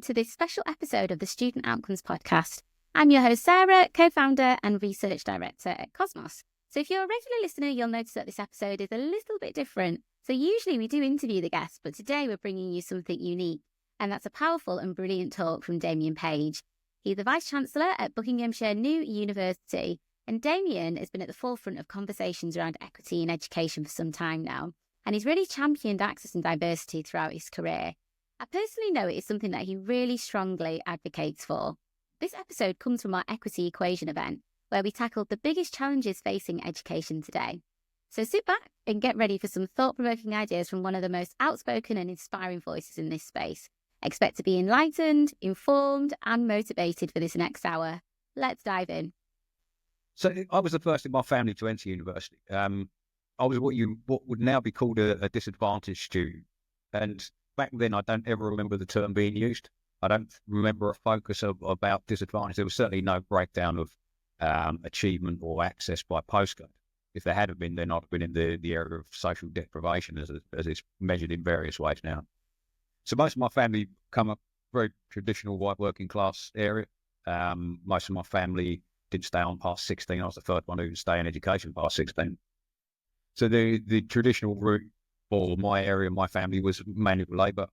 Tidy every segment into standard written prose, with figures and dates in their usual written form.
to this special episode of the Student Outcomes Podcast. I'm your host, Sarah, co-founder and research director at Cosmos. So if you're a regular listener, you'll notice that this episode is a little bit different. So usually we do interview the guests, but today we're bringing you something unique. And that's a powerful and brilliant talk from Damien Page. He's the Vice-Chancellor at Buckinghamshire New University. And Damien has been at the forefront of conversations around equity in education for some time now. And he's really championed access and diversity throughout his career. I personally know it is something that he really strongly advocates for. This episode comes from our Equity Equation event, where we tackled the biggest challenges facing education today. So sit back and get ready for some thought-provoking ideas from one of the most outspoken and inspiring voices in this space. Expect to be enlightened, informed, and motivated for this next hour. Let's dive in. So I was the first in my family to enter university. I was what would now be called a disadvantaged student. And back then, I don't ever remember the term being used. I don't remember a focus about disadvantage. There was certainly no breakdown of achievement or access by postcode. If there had been, then I'd have been in the area of social deprivation as it's measured in various ways now. So most of my family come up very traditional white working class area. Most of my family didn't stay on past 16. I was the first one who didn't stay in education past 16. So the traditional route for my area, my family, was manual labour.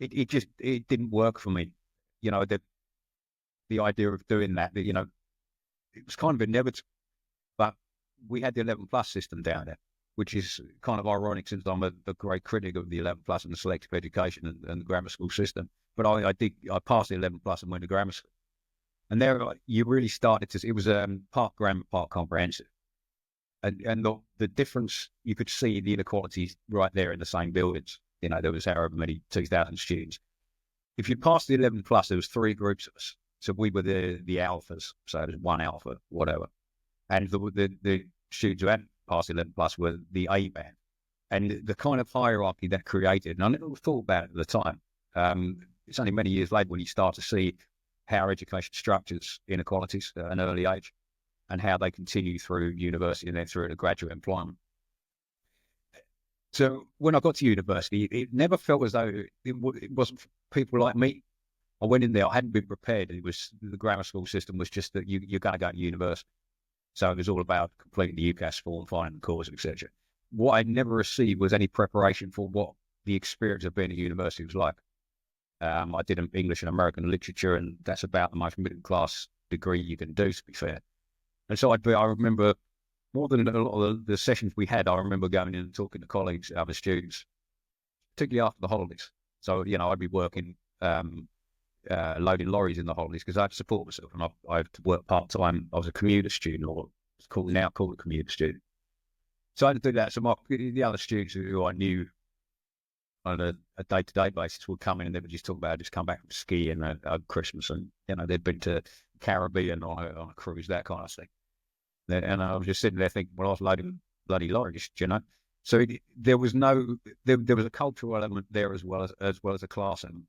It didn't work for me. You know, the idea of doing that, you know, it was kind of inevitable. But we had the 11 plus system down there, which is kind of ironic since I'm a great critic of the 11 plus and the selective education and the grammar school system. But I passed the 11 plus and went to grammar school. And there you really started to see, it was part grammar, part comprehensive. And the difference, you could see the inequalities right there in the same buildings. You know, there was however many 2,000 students. If you passed the 11 plus, there was three groups of us. So we were the alphas. So there's one alpha, whatever. And the students who hadn't passed the 11 plus were the A band. And the kind of hierarchy that created, and I never thought about it at the time. It's only many years later when you start to see how education structures inequalities at an early age, and how they continue through university and then through to graduate employment. So when I got to university, it never felt as though it wasn't for people like me. I went in there, I hadn't been prepared. It was, the grammar school system was just that you're going to go to university. So it was all about completing the UCAS form, finding the course, etc. What I never received was any preparation for what the experience of being at university was like. I did English and American literature, and that's about the most middle class degree you can do, to be fair. And so I remember more than a lot of the sessions we had, I remember going in and talking to colleagues, other students, particularly after the holidays. So, you know, I'd be working, loading lorries in the holidays because I had to support myself, and I had to work part-time. I was a commuter student, or it's now called a commuter student. So I had to do that. So the other students who I knew on a day-to-day basis would come in and they would just talk about just come back from skiing at Christmas, and, you know, they'd been to Caribbean on a cruise, that kind of thing. And I was just sitting there thinking, well, I was loading bloody lorries, you know. So there was a cultural element there as well as a class element.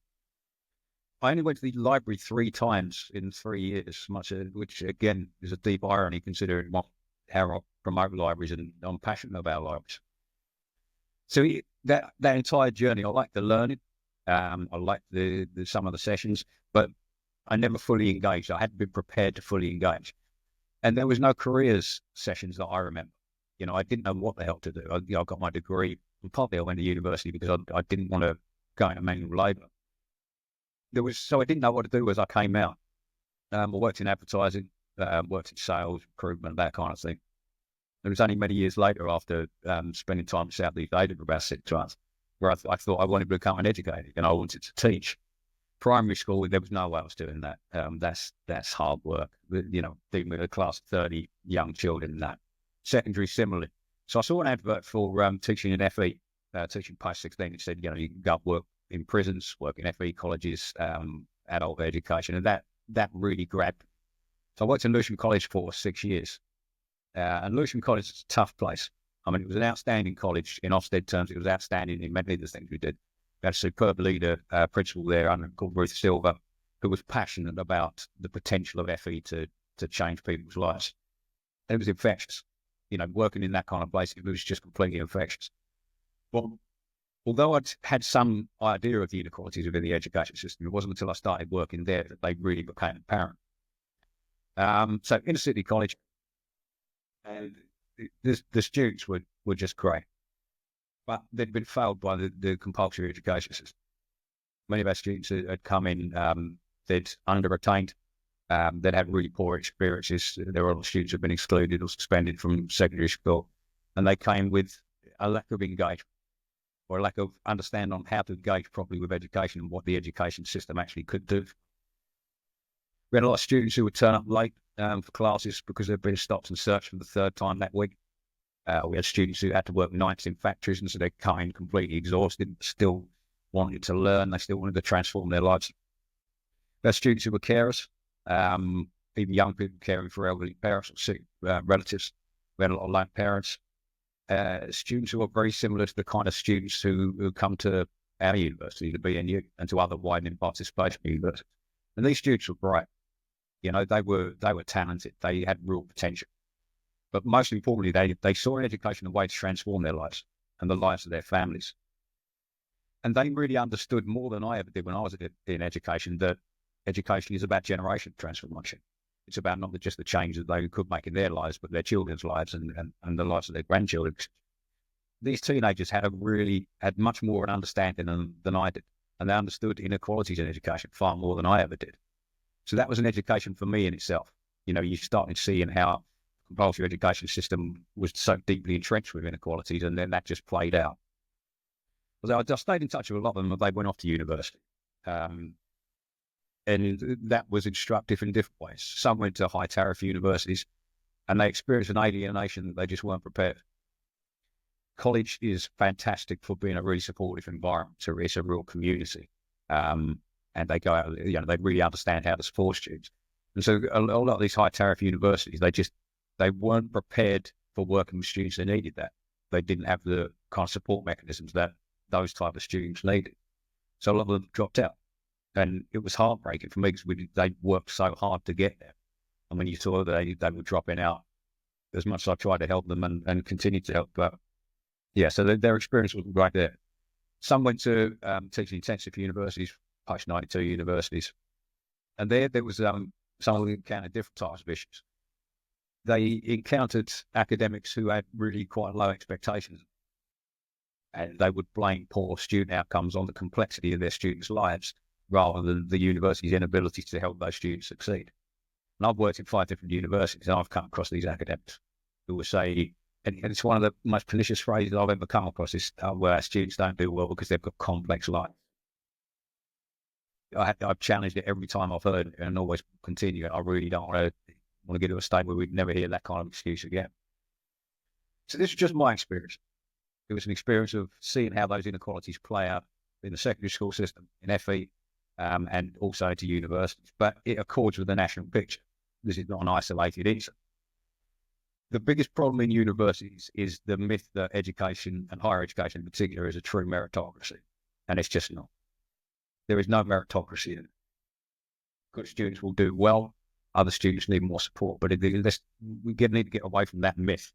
I only went to the library 3 times in 3 years, which again is a deep irony considering how I promote libraries and I'm passionate about libraries. So that entire journey, I liked the learning, I liked the some of the sessions, but I never fully engaged. I hadn't been prepared to fully engage. And there was no careers sessions that I remember. You know, I didn't know what the hell to do. I got my degree, and partly I went to university because I didn't want to go into manual labour. So I didn't know what to do as I came out. I worked in advertising, worked in sales, recruitment, that kind of thing. It was only many years later, after spending time in Southeast Asia for about 6 months, where I thought I wanted to become an educator and I wanted to teach. Primary school, there was no way I was doing that. That's hard work, you know, dealing with a class of 30 young children and that. Secondary, similarly. So I saw an advert for teaching in FE, teaching post 16. It said, you know, you can go work in prisons, work in FE colleges, adult education, and that really grabbed me. So I worked in Lewisham College for 6 years. And Lewisham College is a tough place. I mean, it was an outstanding college in Ofsted terms. It was outstanding in many of the things we did. We had a superb leader, principal there, called Ruth Silver, who was passionate about the potential of FE to change people's lives. And it was infectious. You know, working in that kind of place, it was just completely infectious. What although I'd had some idea of the inequalities within the education system, it wasn't until I started working there that they really became apparent. So inner city college, and the students were just great, but they'd been failed by the compulsory education system. Many of our students had come in, they'd under-attained, they'd had really poor experiences. There were a lot of students who'd been excluded or suspended from secondary school, and they came with a lack of engagement or a lack of understanding on how to engage properly with education and what the education system actually could do. We had a lot of students who would turn up late for classes because they'd been stopped and searched for the third time that week. We had students who had to work nights in factories, and so they came completely exhausted, still wanted to learn. They still wanted to transform their lives. We had students who were carers, even young people caring for elderly parents or sick relatives. We had a lot of lone parents. Students who are very similar to the kind of students who come to our university, the BNU, and to other widening participation universities. And these students were bright. You know, they were talented. They had real potential. But most importantly, they saw education a way to transform their lives and the lives of their families. And they really understood more than I ever did when I was in education, that education is about generation transformation. It's about not just the change that they could make in their lives, but their children's lives and the lives of their grandchildren. These teenagers had much more of an understanding than I did. And they understood inequalities in education far more than I ever did. So that was an education for me in itself. You know, you started seeing how the compulsory education system was so deeply entrenched with inequalities, and then that just played out. Although I stayed in touch with a lot of them, they went off to university. And that was instructive in different ways. Some went to high tariff universities, and they experienced an alienation that they just weren't prepared. College is fantastic for being a really supportive environment. It's a real community. And they go out, you know, they really understand how to support students. And so a lot of these high tariff universities, they weren't prepared for working with students that needed that. They didn't have the kind of support mechanisms that those type of students needed. So a lot of them dropped out. And it was heartbreaking for me because they worked so hard to get there. And when you saw that they were dropping out, as much as I tried to help them and continue to help, but yeah, so their experience was right there. Some went to teaching intensive universities, post-92 universities. And there was some of them encountered different types of issues. They encountered academics who had really quite low expectations. And they would blame poor student outcomes on the complexity of their students' lives rather than the university's inability to help those students succeed. And I've worked in 5 different universities, and I've come across these academics who will say, and it's one of the most pernicious phrases I've ever come across, is where our students don't do well because they've got complex lives. I've challenged it every time I've heard it and always continue. I really don't want to get to a state where we'd never hear that kind of excuse again. So this is just my experience. It was an experience of seeing how those inequalities play out in the secondary school system, in FE, and also to universities. But it accords with the national picture. This is not an isolated incident. The biggest problem in universities is the myth that education, and higher education in particular, is a true meritocracy. And it's just not. There is no meritocracy in it. Good students will do well. Other students need more support. But we need to get away from that myth.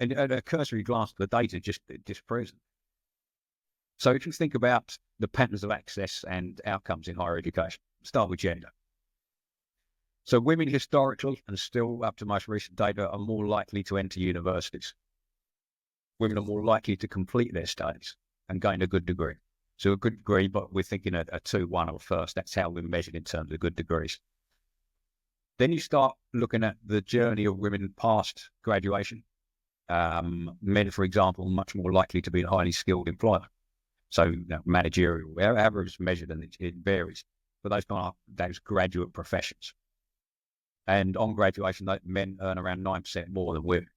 And a cursory glance at the data just disproves it. So if you think about the patterns of access and outcomes in higher education, start with gender. So women historically, and still up to most recent data, are more likely to enter universities. Women are more likely to complete their studies and gain a good degree. So a good degree, but we're thinking a 2-1 or first. That's how we're measured in terms of good degrees. Then you start looking at the journey of women past graduation. Men, for example, much more likely to be in highly skilled employment. So managerial, however it's measured, and it varies. But those graduate professions. And on graduation, men earn around 9% more than women,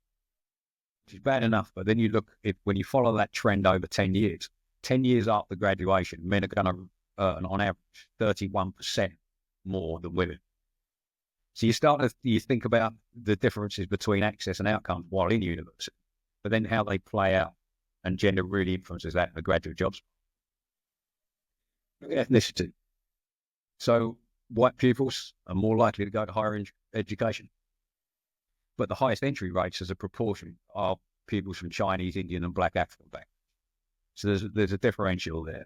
which is bad enough. But then you look, when you follow that trend over 10 years, 10 years after graduation, men are going to earn on average 31% more than women. So you think about the differences between access and outcomes while in university, but then how they play out, and gender really influences that in the graduate jobs. Look at ethnicity. So white pupils are more likely to go to higher education, but the highest entry rates as a proportion are pupils from Chinese, Indian, and Black African backgrounds. So there's a differential there.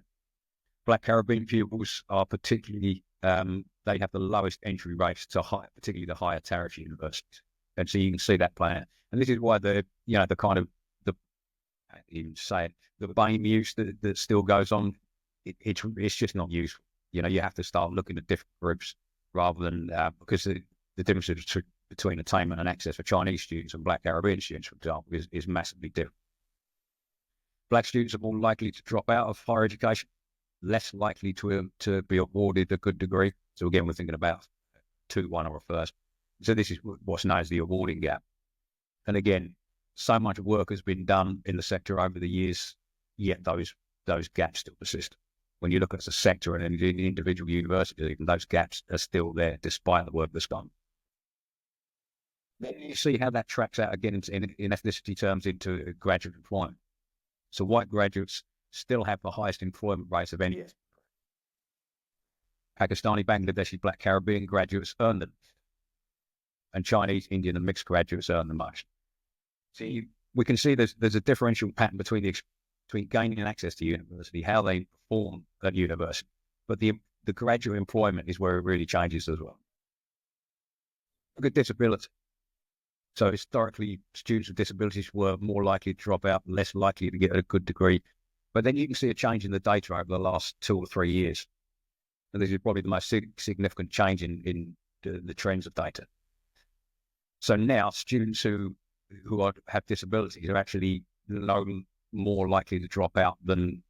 Black Caribbean pupils are particularly, they have the lowest entry rates to particularly the higher tariff universities. And so you can see that playing out. And this is why the kind of, you say it, the BAME use that still goes on, it's just not useful. You have to start looking at different groups rather than, because the difference between attainment and access for Chinese students and Black Caribbean students, for example, is massively different. Black students are more likely to drop out of higher education, less likely to be awarded a good degree. So again, we're thinking about 2-1 or a first. So this is what's known as the awarding gap. And again, so much work has been done in the sector over the years, yet those gaps still persist. When you look at the sector and an individual university, even those gaps are still there despite the work that's done. Then you see how that tracks out again in ethnicity terms into graduate employment. So white graduates still have the highest employment rates of any. Pakistani, Bangladeshi, Black Caribbean graduates earn them, and Chinese, Indian, and mixed graduates earn the most. See, we can see there's a differential pattern between gaining access to university, how they perform at university, but the graduate employment is where it really changes as well. Look at disability. So historically, students with disabilities were more likely to drop out, less likely to get a good degree. But then you can see a change in the data over the last 2 or 3 years. And this is probably the most significant change in the trends of data. So now students who have disabilities are actually more likely to drop out than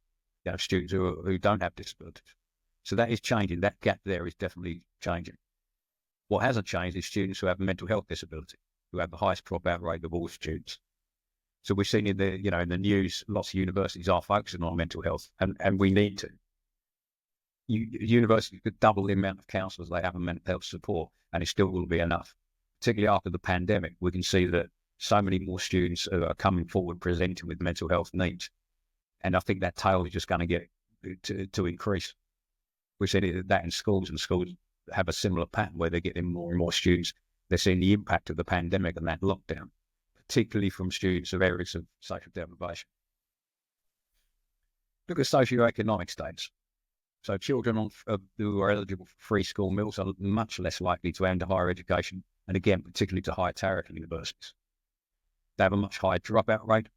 students who don't have disabilities. So that is changing. That gap there is definitely changing. What hasn't changed is students who have mental health disability, who have the highest dropout rate of all students. So we've seen in the news, lots of universities are focusing on mental health, and we need to. Universities could double the amount of counsellors they have in mental health support, and it still will be enough. Particularly after the pandemic, we can see that so many more students are coming forward presenting with mental health needs. And I think that tail is just going to get to increase. We've seen that in schools, and schools have a similar pattern where they're getting more and more students. They're seeing the impact of the pandemic and that lockdown, particularly from students of areas of social deprivation. Look at socioeconomic status. So children who are eligible for free school meals are much less likely to enter higher education, and again, particularly to high tariff universities. They have a much higher dropout rate,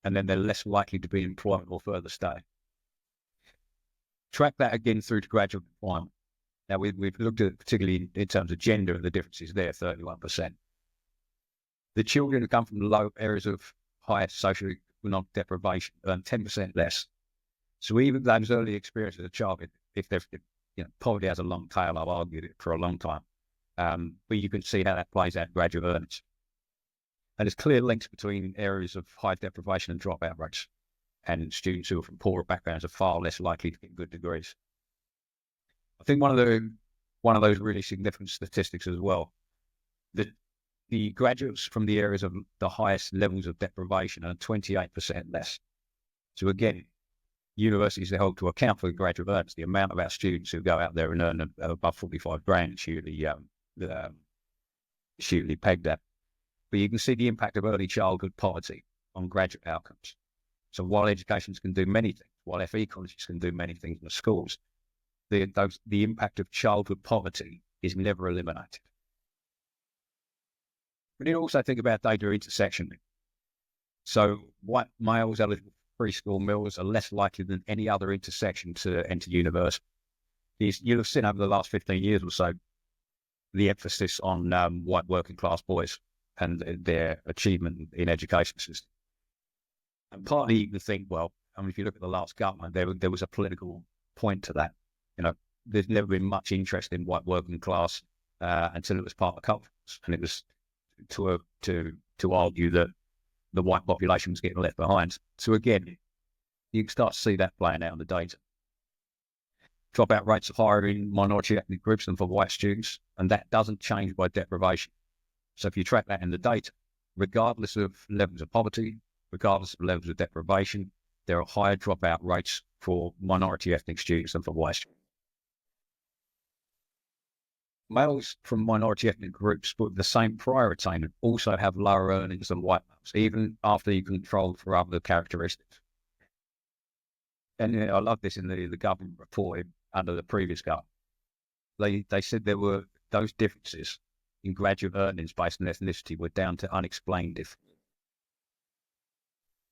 and then they're less likely to be in employment or further stay. Track that again through to graduate employment. Now, we've looked at it particularly in terms of gender, and the differences there, 31%. The children who come from low areas of higher socioeconomic deprivation earn 10% less. So even those early experiences as a child, if poverty has a long tail, I've argued it for a long time. But you can see how that plays out in graduate earnings. And there's clear links between areas of high deprivation and dropout rates, and students who are from poorer backgrounds are far less likely to get good degrees. I think one of those really significant statistics as well, that the graduates from the areas of the highest levels of deprivation are 28% less. So again, universities are held to account for the graduate earnings. The amount of our students who go out there and earn above 45 grand is usually pegged at. But you can see the impact of early childhood poverty on graduate outcomes. So while educations can do many things, while FE colleges can do many things in the schools, the impact of childhood poverty is never eliminated. We need to also think about data intersectioning. So white males eligible for free school meals are less likely than any other intersection to enter university. You'll have seen over the last 15 years or so the emphasis on white working class boys and their achievement in education system. And partly you can think, well, if you look at the last government, there was a political point to that. There's never been much interest in white working class until it was part of culture, and it was to argue that the white population was getting left behind. So again, you can start to see that playing out in the data. Dropout rates are higher in minority ethnic groups than for white students, and that doesn't change by deprivation. So if you track that in the data, regardless of levels of poverty, regardless of levels of deprivation, there are higher dropout rates for minority ethnic students than for white students. Males from minority ethnic groups with the same prior attainment also have lower earnings than white males, even after you control for other characteristics. and I love this in the government report under the previous government. They said there were those differences in graduate earnings based on ethnicity were down to unexplained differences.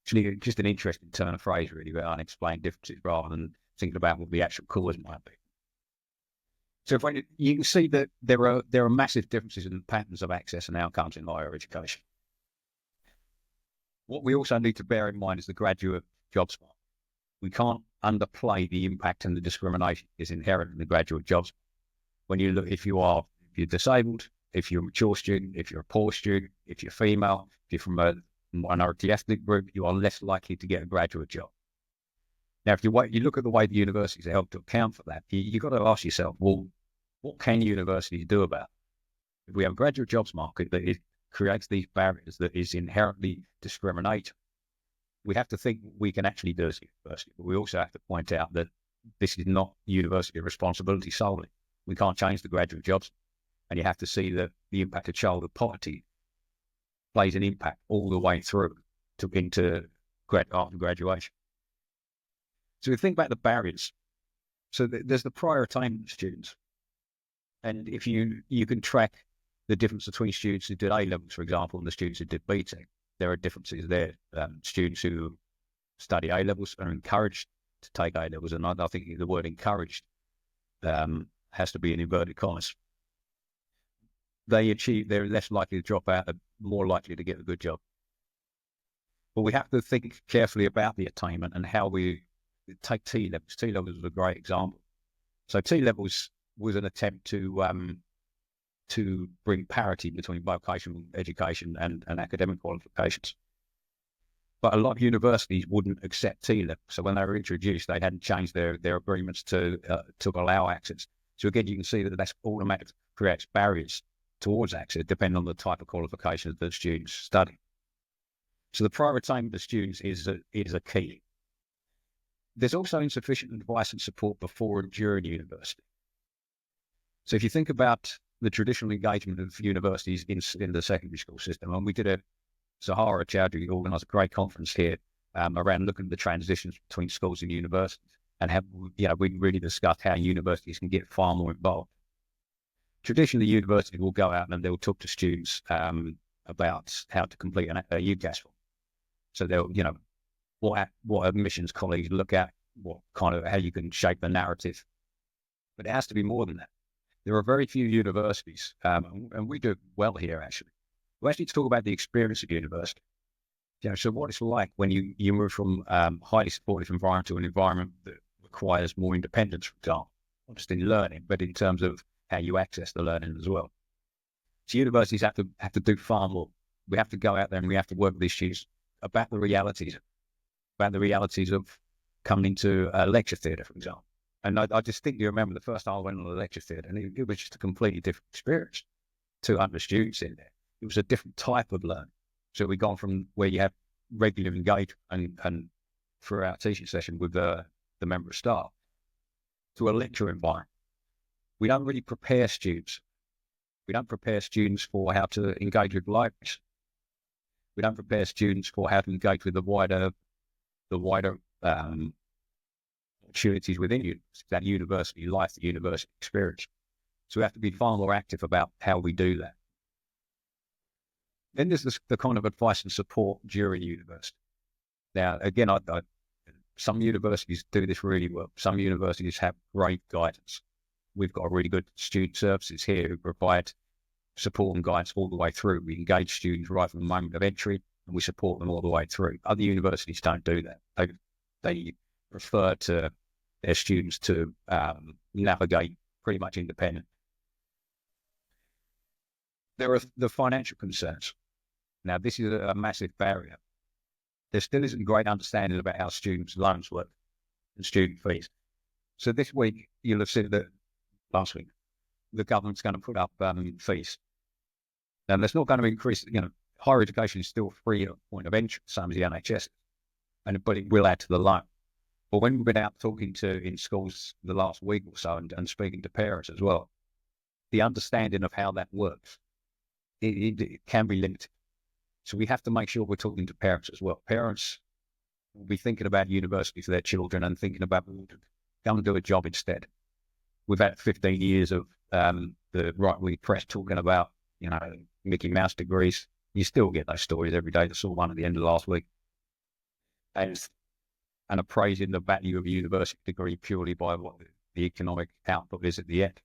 Actually, just an interesting turn of phrase, really, about unexplained differences rather than thinking about what the actual cause might be. So you can see that there are massive differences in the patterns of access and outcomes in higher education. What we also need to bear in mind is the graduate jobs market. We can't underplay the impact and the discrimination is inherent in the graduate jobs. When you look, if you're disabled, if you're a mature student, if you're a poor student, if you're female, if you're from a minority ethnic group, you are less likely to get a graduate job. Now, if you look at the way the universities are helped to account for that, you've got to ask yourself, well, what can universities do about it? If we have a graduate jobs market that creates these barriers that is inherently discriminatory, we have to think we can actually do as a university, but we also have to point out that this is not university responsibility solely. We can't change the graduate jobs, and you have to see that the impact of childhood poverty plays an impact all the way through into after graduation. So we think about the barriers. So there's the prior attainment of students, and if you can track the difference between students who did A levels, for example, and the students who did B Tech, there are differences there. Students who study A levels are encouraged to take A levels, and I think the word encouraged has to be in inverted commas. They're less likely to drop out and more likely to get a good job. But we have to think carefully about the attainment and how we take T levels. T levels was a great example. So T levels was an attempt to bring parity between vocational education and academic qualifications. But a lot of universities wouldn't accept T levels. So when they were introduced, they hadn't changed their agreements to allow access. So again, you can see that that's automatically creates barriers towards access, depending on the type of qualifications that students study. So the prior attainment of students is a key. There's also insufficient advice and support before and during university. So if you think about the traditional engagement of universities in the secondary school system, and we did Sahara Chowdhury organised a great conference here around looking at the transitions between schools and universities, and we really discussed how universities can get far more involved. Traditionally, universities will go out and they'll talk to students about how to complete a UCAS form. So they'll, what admissions colleagues look at, how you can shape the narrative. But it has to be more than that. There are very few universities, and we do well here actually. We actually talk about the experience of university. So what it's like when you move from highly supportive environment to an environment that requires more independence, for example, not just in learning, but in terms of how you access the learning as well. So universities have to do far more. We have to go out there and we have to work with these students about the realities of coming into a lecture theatre, for example. And I distinctly remember the first time I went on a lecture theatre, and it was just a completely different experience. 200 students in there. It was a different type of learning. So we gone from where you have regular engagement and through our teaching session with the member of staff to a lecture environment. We don't really prepare students. We don't prepare students for how to engage with libraries. We don't prepare students for how to engage with the wider opportunities within university, that university life, the university experience. So we have to be far more active about how we do that. Then there's the kind of advice and support during university. Now, again, some universities do this really well. Some universities have great guidance. We've got really good student services here who provide support and guidance all the way through. We engage students right from the moment of entry, and we support them all the way through. Other universities don't do that. They prefer to their students to navigate pretty much independent. There are the financial concerns. Now, this is a massive barrier. There still isn't great understanding about how students' loans work and student fees. So this week, you'll have seen that last week, the government's going to put up fees. Now, that's not going to increase, higher education is still free at point of entry, same as the NHS, but it will add to the loan. But when we've been out talking in schools the last week or so and speaking to parents as well, the understanding of how that works, it can be limited. So we have to make sure we're talking to parents as well. Parents will be thinking about university for their children and thinking about go and do a job instead. We've had 15 years of the right-wing press talking about, Mickey Mouse degrees. You still get those stories every day. I saw one at the end of last week. And appraising the value of a university degree purely by what the economic output is at the end.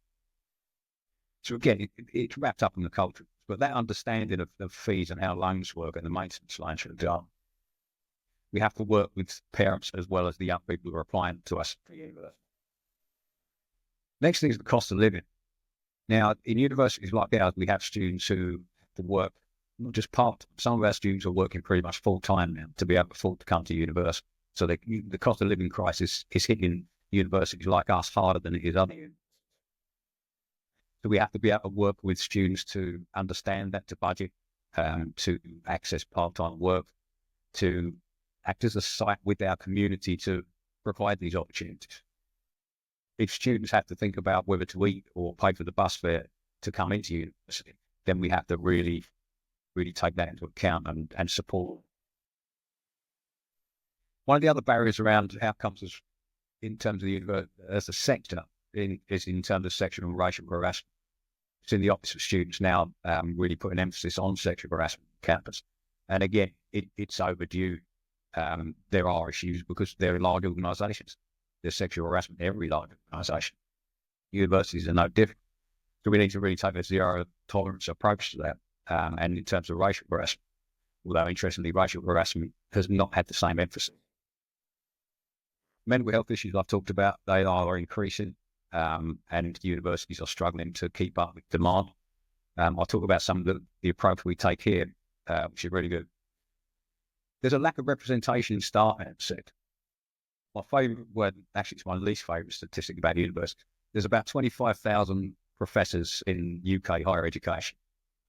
So again, it's wrapped up in the culture, but that understanding of fees and how loans work and the maintenance line should be done. We have to work with parents as well as the young people who are applying to us for university. Next thing is the cost of living. Now, in universities like ours, we have students who have to work not just part-time. Some of our students are working pretty much full-time now to be able to afford to come to university. So the cost of living crisis is hitting universities like us harder than it is other universities. So we have to be able to work with students to understand that, to budget, to access part-time work, to act as a site with our community to provide these opportunities. If students have to think about whether to eat or pay for the bus fare to come into university, then we have to really take that into account and support. One of the other barriers around outcomes in terms of the university as a sector is in terms of sexual and racial harassment. It's in the Office of Students now really putting emphasis on sexual harassment on campus. And again, it's overdue. There are issues because they're large organisations. There's sexual harassment in every large organisation. Universities are no different. So we need to really take a zero tolerance approach to that. And in terms of racial harassment, although interestingly, racial harassment has not had the same emphasis. Mental health issues I've talked about, they are increasing, and universities are struggling to keep up with demand. I'll talk about some of the approach we take here, which is really good. There's a lack of representation in staff and sector. My favourite word, actually it's my least favourite statistic about universities. There's about 25,000 professors in UK higher education.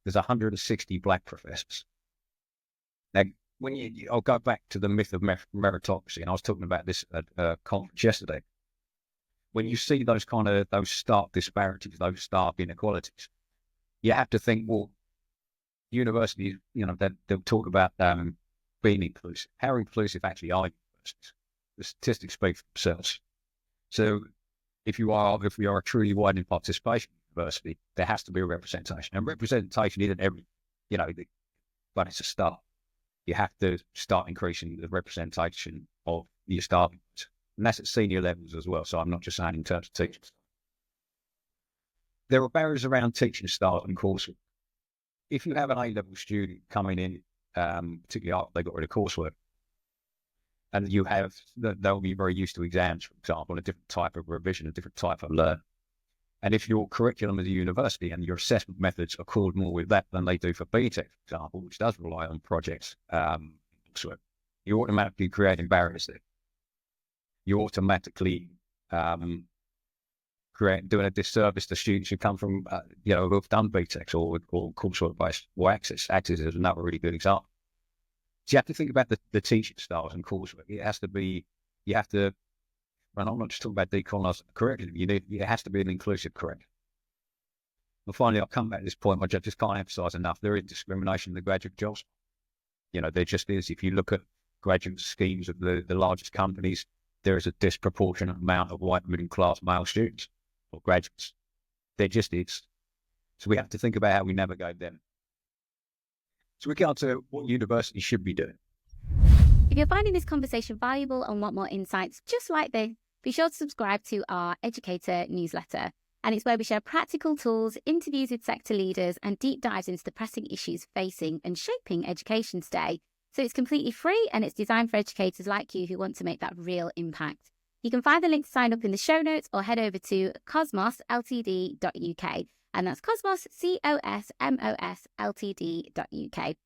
There's 160 black professors. Now, I'll go back to the myth of meritocracy, and I was talking about this at a conference yesterday. When you see those stark disparities, those stark inequalities, you have to think, well, universities, they'll talk about being inclusive. How inclusive actually are universities? The statistics speak for themselves. So if you are a truly widening participation university, there has to be a representation. And representation isn't but it's a start. You have to start increasing the representation of your staff, and that's at senior levels as well. So I'm not just saying in terms of teachers. There are barriers around teaching staff and coursework. If you have an A-level student coming in, particularly after they got rid of coursework, and they'll be very used to exams, for example, a different type of revision, a different type of learn. And if your curriculum as a university and your assessment methods accord more with that than they do for BTEC, for example, which does rely on projects, you're automatically creating barriers there. You're automatically doing a disservice to students who come from, who've done BTECs or coursework-based, or Access. Access is another really good example. So you have to think about the teaching styles and coursework. And I'm not just talking about decolonising the curriculum. It has to be an inclusive curriculum. And finally, I'll come back to this point, which I just can't emphasise enough. There is discrimination in the graduate jobs. There just is. If you look at graduate schemes of the largest companies, there is a disproportionate amount of white middle-class male students or graduates. There just is. So we have to think about how we navigate them. So we get on to what universities should be doing. If you're finding this conversation valuable and want more insights just like this, be sure to subscribe to our Educator newsletter. And it's where we share practical tools, interviews with sector leaders, and deep dives into the pressing issues facing and shaping education today. So it's completely free and it's designed for educators like you who want to make that real impact. You can find the link to sign up in the show notes or head over to cosmosltd.uk. And that's Cosmos, COSMOS Ltd.uk.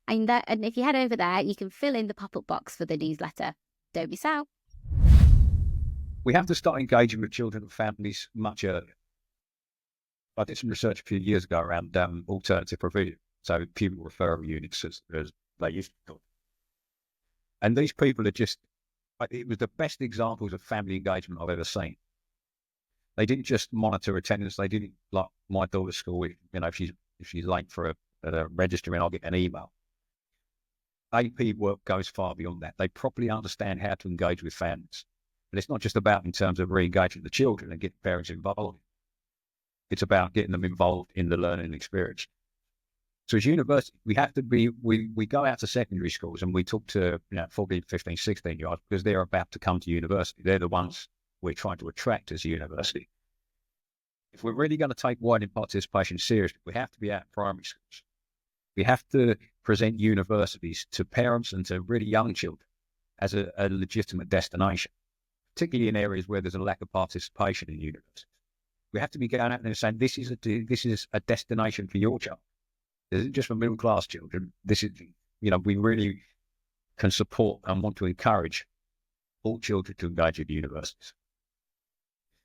And if you head over there, you can fill in the pop-up box for the newsletter. Don't miss out. We have to start engaging with children and families much earlier. I did some research a few years ago around alternative provision, so pupil referral units, as they used to be called. And these people it was the best examples of family engagement I've ever seen. They didn't just monitor attendance. They didn't, like my daughter's school, if she's late for a registering, I'll get an email. AP work goes far beyond that. They properly understand how to engage with families. But it's not just about in terms of re-engaging the children and getting parents involved. It's about getting them involved in the learning experience. So as university, we have to be, we go out to secondary schools and we talk to 14, 15, 16-year-olds because they're about to come to university. They're the ones we're trying to attract as a university. If we're really going to take widening participation seriously, we have to be out in primary schools. We have to present universities to parents and to really young children as a legitimate destination, particularly in areas where there's a lack of participation in universities. We have to be going out there and saying, this is a destination for your child. This isn't just for middle-class children. This is, we really can support and want to encourage all children to engage with universities.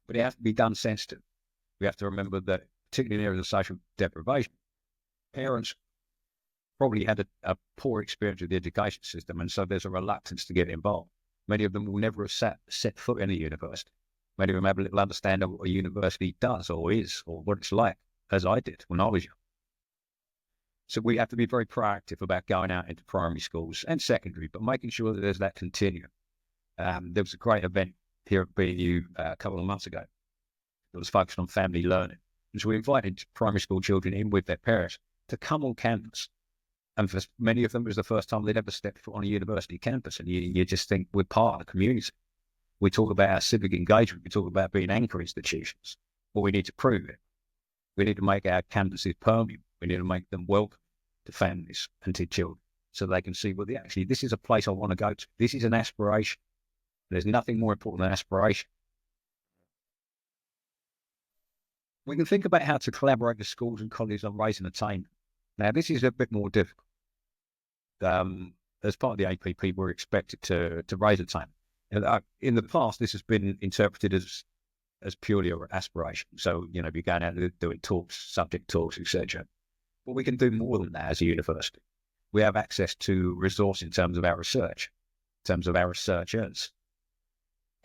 But it has to be done sensitive. We have to remember that, particularly in areas of social deprivation, parents probably had a poor experience with the education system, and so there's a reluctance to get involved. Many of them will never have set foot in a university. Many of them have a little understanding of what a university does or is, or what it's like, as I did when I was young. So we have to be very proactive about going out into primary schools and secondary, but making sure that there's that continuum. There was a great event here at BU a couple of months ago that was focused on family learning. And so we invited primary school children in with their parents to come on campus. And for many of them, it was the first time they'd ever stepped foot on a university campus. And you just think we're part of the community. We talk about our civic engagement. We talk about being anchor institutions. Well, we need to prove it. We need to make our campuses permeable. We need to make them welcome to families and to children so they can see, well, actually, this is a place I want to go to. This is an aspiration. There's nothing more important than aspiration. We can think about how to collaborate with schools and colleges on raising attainment. Now, this is a bit more difficult. As part of the APP, we're expected to raise attainment. In the past, this has been interpreted as purely an aspiration. So, you're going out and doing talks, subject talks, etc. But we can do more than that as a university. We have access to resource in terms of our research, in terms of our researchers.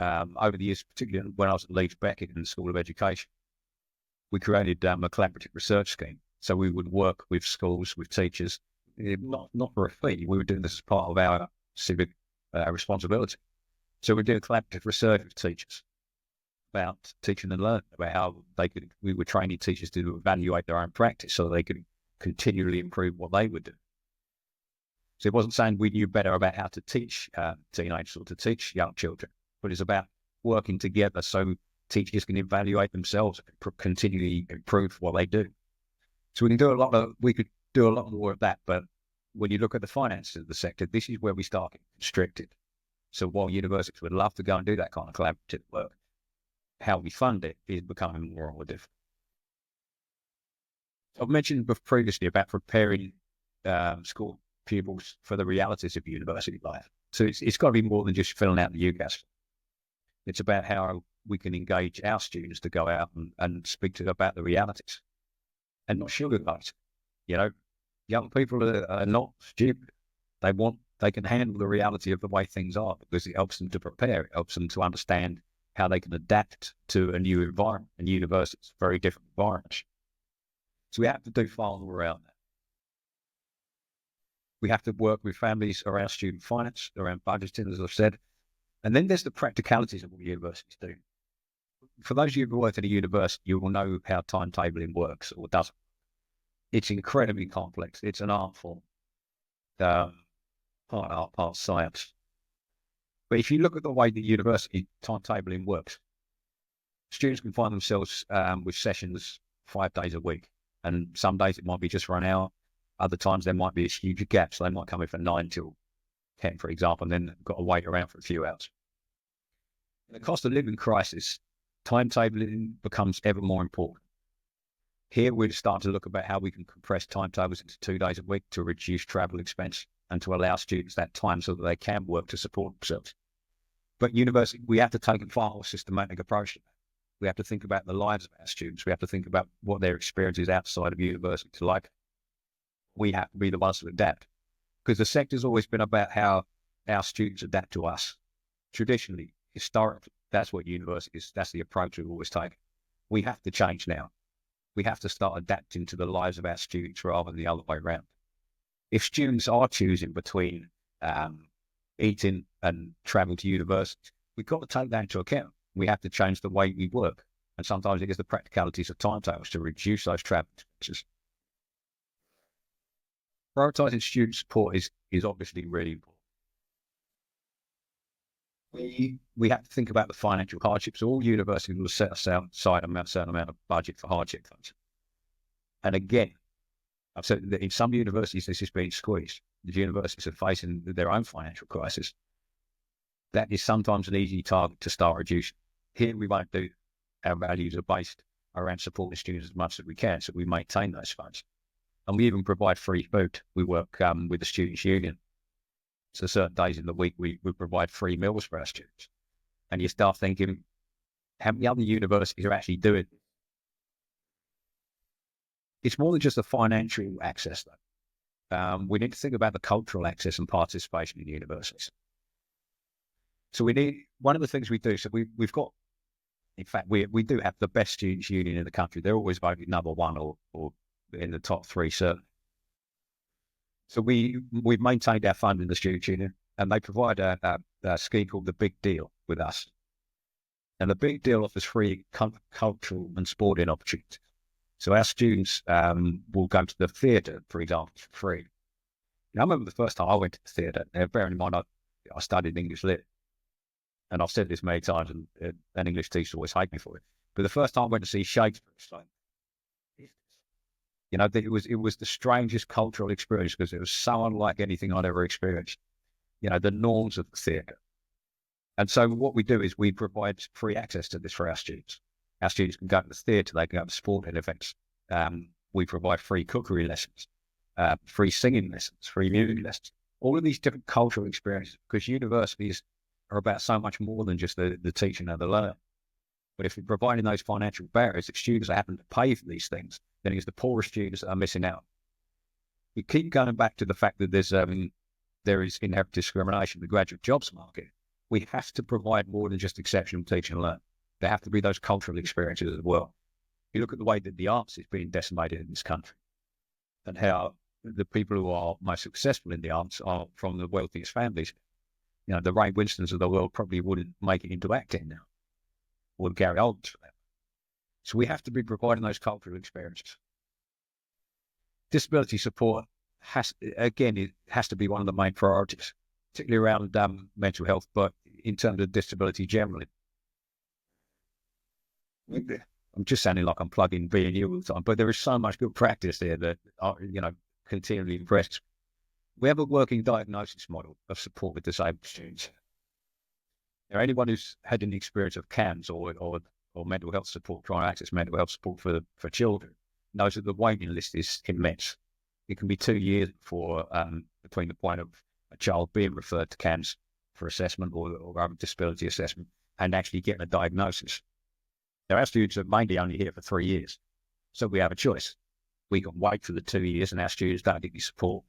Over the years, particularly when I was at Leeds Beckett in the School of Education, we created a collaborative research scheme. So we would work with schools, with teachers, not for a fee. We were doing this as part of our civic responsibility. So we're doing collaborative research with teachers about teaching and learning, about how we were training teachers to evaluate their own practice so they could continually improve what they would do. So it wasn't saying we knew better about how to teach teenagers or to teach young children, but it's about working together so teachers can evaluate themselves and continually improve what they do. So we could do a lot more of that, but when you look at the finances of the sector, this is where we start getting constricted. So while universities would love to go and do that kind of collaborative work, how we fund it is becoming more and more difficult. I've mentioned previously about preparing school pupils for the realities of university life. So it's got to be more than just filling out the UCAS. It's about how we can engage our students to go out and speak to them about the realities and not sugarcoat. Young people are not stupid. They can handle the reality of the way things are because it helps them to prepare. It helps them to understand how they can adapt to a new environment. And universities, very different environments. So we have to do far more around that. We have to work with families around student finance, around budgeting, as I've said. And then there's the practicalities of what universities do. For those of you who work at a university, you will know how timetabling works or doesn't. It's incredibly complex. It's an art form, part art, part science. But if you look at the way the university timetabling works, students can find themselves with sessions 5 days a week. And some days it might be just for an hour. Other times there might be a huge gap. So they might come in from 9 till 10, for example, and then got to wait around for a few hours. In the cost of living crisis, timetabling becomes ever more important. Here we're starting to look about how we can compress timetables into 2 days a week to reduce travel expense and to allow students that time so that they can work to support themselves. But university, we have to take a far more systematic approach to that. We have to think about the lives of our students. We have to think about what their experience is outside of university is like. We have to be the ones to adapt because the sector's always been about how our students adapt to us. Traditionally, historically, that's what universities, that's the approach we've always taken. We have to change now. We have to start adapting to the lives of our students rather than the other way around. If students are choosing between eating and travel to university, we've got to take that into account. We have to change the way we work. And sometimes it is the practicalities of timetables to reduce those travel expenses. Prioritising student support is obviously really important. We have to think about the financial hardships. All universities will set aside a certain amount of budget for hardship funds. And again, I've said that in some universities this is being squeezed. The universities are facing their own financial crisis. That is sometimes an easy target to start reducing. Here we won't do. Our values are based around supporting students as much as we can, so we maintain those funds. And we even provide free food. We work with the Students' Union. So certain days in the week, we provide free meals for our students. And you start thinking, how many other universities are actually doing it? It's more than just the financial access, though. We need to think about the cultural access and participation in universities. So one of the things we do, so we've got, in fact, we do have the best Students' Union in the country. They're always voted number one or in the top three, certainly. So we've maintained our fund in the Students' Union, and they provide a scheme called the Big Deal with us. And the Big Deal offers free cultural and sporting opportunities. So our students will go to the theatre, for example, for free. Now, I remember the first time I went to the theatre, bearing in mind I studied English Lit, and I've said this many times, and an English teacher always hate me for it. But the first time I went to see Shakespeare, it's like, it was the strangest cultural experience because it was so unlike anything I'd ever experienced. The norms of the theatre. And so what we do is we provide free access to this for our students. Our students can go to the theatre, they can go to sporting events. We provide free cookery lessons, free singing lessons, free music lessons, all of these different cultural experiences, because universities are about so much more than just the teaching and the learning. But if we're providing those financial barriers, if students are having to pay for these things, then it's the poorer students that are missing out. We keep going back to the fact that there is inherent discrimination in the graduate jobs market. We have to provide more than just exceptional teaching and learning. There have to be those cultural experiences as well. You look at the way that the arts is being decimated in this country and how the people who are most successful in the arts are from the wealthiest families. The Ray Winstons of the world probably wouldn't make it into acting now, or Gary Oldmans for that. So we have to be providing those cultural experiences. Disability support has to be one of the main priorities, particularly around mental health, but in terms of disability generally. I'm just sounding like I'm plugging B&U all the time, but there is so much good practice there that are, continually impressed. We have a working diagnosis model of support with disabled students. Anyone who's had an experience of CAMS or mental health support, trying to access mental health support for children, knows that the waiting list is immense. It can be 2 years between the point of a child being referred to CAMS for assessment or disability assessment and actually getting a diagnosis. Now, our students are mainly only here for 3 years, so we have a choice. We can wait for the 2 years and our students don't get any support,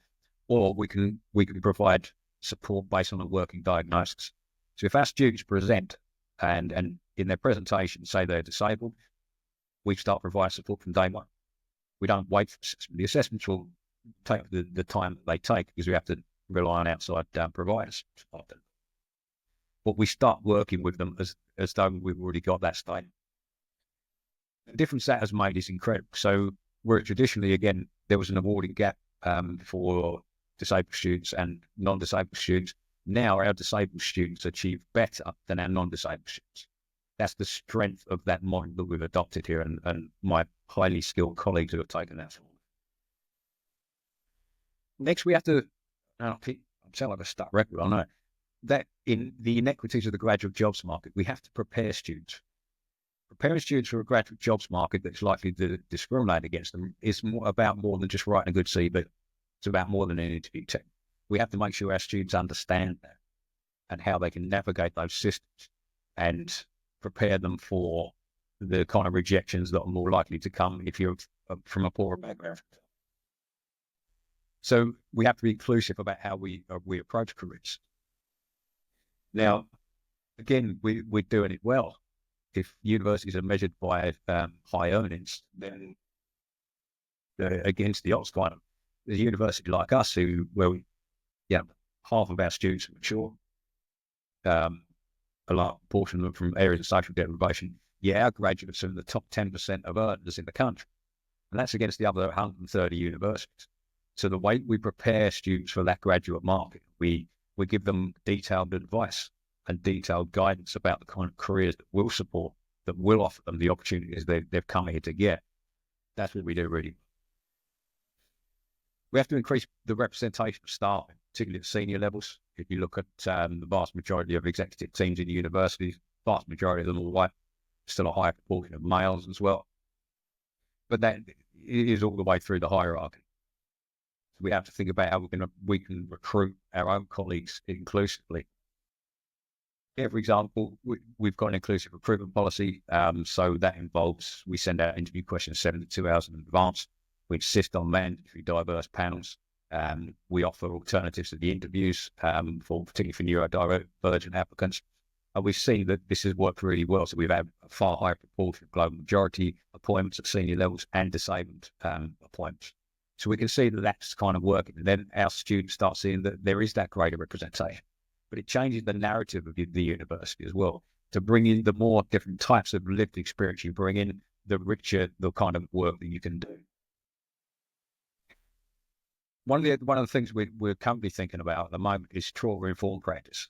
or we can provide support based on a working diagnosis. So if our students present and in their presentation say they're disabled, we start providing support from day one. We don't wait for assessment. The assessments will take the time that they take because we have to rely on outside providers. But we start working with them as though we've already got that state. The difference that has made is incredible. So where traditionally, again, there was an awarding gap for disabled students and non-disabled students, now our disabled students achieve better than our non-disabled students. That's the strength of that model that we've adopted here and my highly skilled colleagues who have taken that forward. Next, we have to, I'm sounding like a stuck record, I know, that in the inequities of the graduate jobs market, we have to prepare students. Preparing students for a graduate jobs market that's likely to discriminate against them is about more than just writing a good CV. It's about more than an interview technique. We have to make sure our students understand that and how they can navigate those systems and prepare them for the kind of rejections that are more likely to come if you're from a poorer background. So we have to be inclusive about how we approach careers. Now, again, we're doing it well. If universities are measured by high earnings, then against the odds kind of, a university like us, half of our students are mature, a large portion of them from areas of social deprivation. Yeah, our graduates are in the top 10% of earners in the country, and that's against the other 130 universities. So the way we prepare students for that graduate market, we give them detailed advice and detailed guidance about the kind of careers that will support, that will offer them the opportunities they've come here to get. That's what we do, really. We have to increase the representation of staff, particularly at senior levels. If you look at the vast majority of executive teams in universities, vast majority of them are white, still a high proportion of males as well. But that is all the way through the hierarchy. So we have to think about how we can recruit our own colleagues inclusively. For example, we've got an inclusive recruitment policy. So that involves, we send out interview questions 72 hours in advance. We insist on mandatory diverse panels. We offer alternatives to the interviews, particularly for neurodivergent applicants. And we've seen that this has worked really well. So we've had a far higher proportion of global majority appointments at senior levels and disabled appointments. So we can see that that's kind of working. And then our students start seeing that there is that greater representation. But it changes the narrative of the university as well. To bring in the more different types of lived experience you bring in, the richer the kind of work that you can do. One of the things we're currently thinking about at the moment is trauma-informed practice.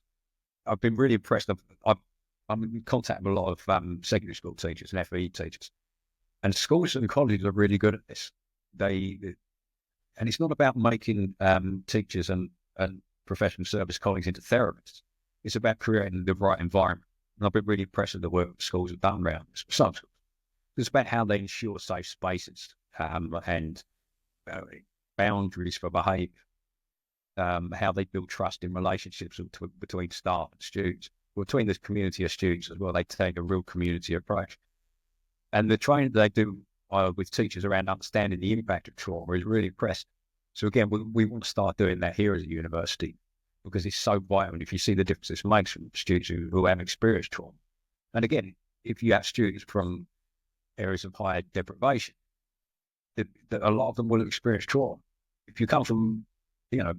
I've been really impressed. I'm in contact with a lot of secondary school teachers and FE teachers, and schools and colleges are really good at this. And it's not about making teachers and professional service colleagues into therapists. It's about creating the right environment. And I've been really impressed with the work schools have done around this. Some schools. It's about how they ensure safe spaces and boundaries for behaviour, how they build trust in relationships between staff and students, between this community of students as well. They take a real community approach. And the training they do with teachers around understanding the impact of trauma is really impressive. So again, we want to start doing that here as a university because it's so vital. And if you see the difference it makes from students who have experienced trauma. And again, if you have students from areas of higher deprivation, a lot of them will experience trauma. If you come from,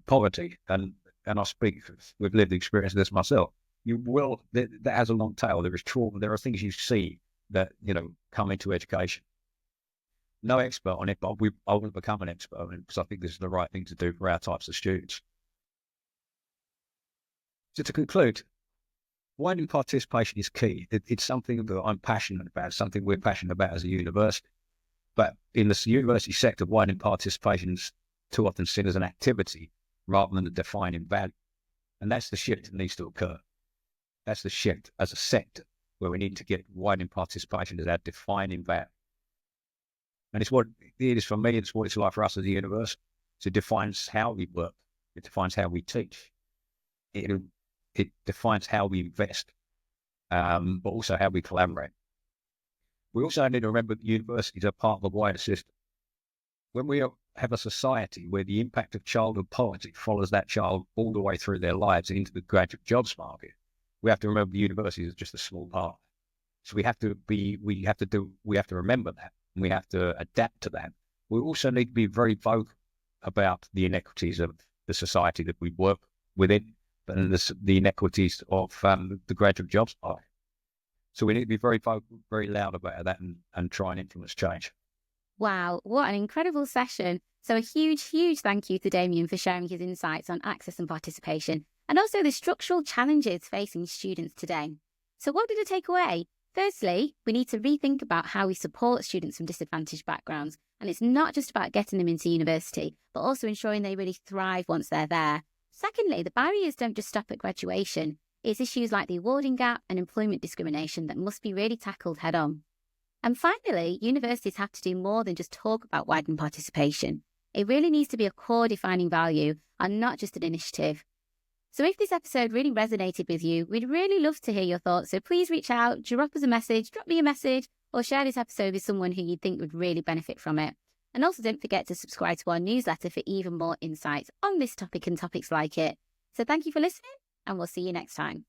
poverty, and I speak with lived experience of this myself, that has a long tail. There is trauma. There are things you see that, come into education. No expert on it, but I want to become an expert on it because I think this is the right thing to do for our types of students. So to conclude, widening participation is key. It's something that I'm passionate about, something we're passionate about as a university. But in the university sector, widening participation is too often seen as an activity rather than a defining value. And that's the shift that needs to occur. That's the shift as a sector where we need to get widening participation as our defining value. And it's what it is for me, it's what it's like for us as a university. So it defines how we work, it defines how we teach, it defines how we invest, but also how we collaborate. We also need to remember that universities are part of the wider system. When we have a society where the impact of childhood poverty follows that child all the way through their lives and into the graduate jobs market, we have to remember the university is just a small part. So we have to remember that, and we have to adapt to that. We also need to be very vocal about the inequities of the society that we work within, and the inequities of the graduate jobs market. So we need to be very vocal, very loud about that and try and influence change. Wow, what an incredible session. So a huge, huge thank you to Damien for sharing his insights on access and participation, and also the structural challenges facing students today. So what did I take away? Firstly, we need to rethink about how we support students from disadvantaged backgrounds. And it's not just about getting them into university, but also ensuring they really thrive once they're there. Secondly, the barriers don't just stop at graduation. It's issues like the awarding gap and employment discrimination that must be really tackled head on. And finally, universities have to do more than just talk about widening participation. It really needs to be a core defining value and not just an initiative. So if this episode really resonated with you, we'd really love to hear your thoughts. So please reach out, drop us a message, drop me a message, or share this episode with someone who you think would really benefit from it. And also don't forget to subscribe to our newsletter for even more insights on this topic and topics like it. So thank you for listening, and we'll see you next time.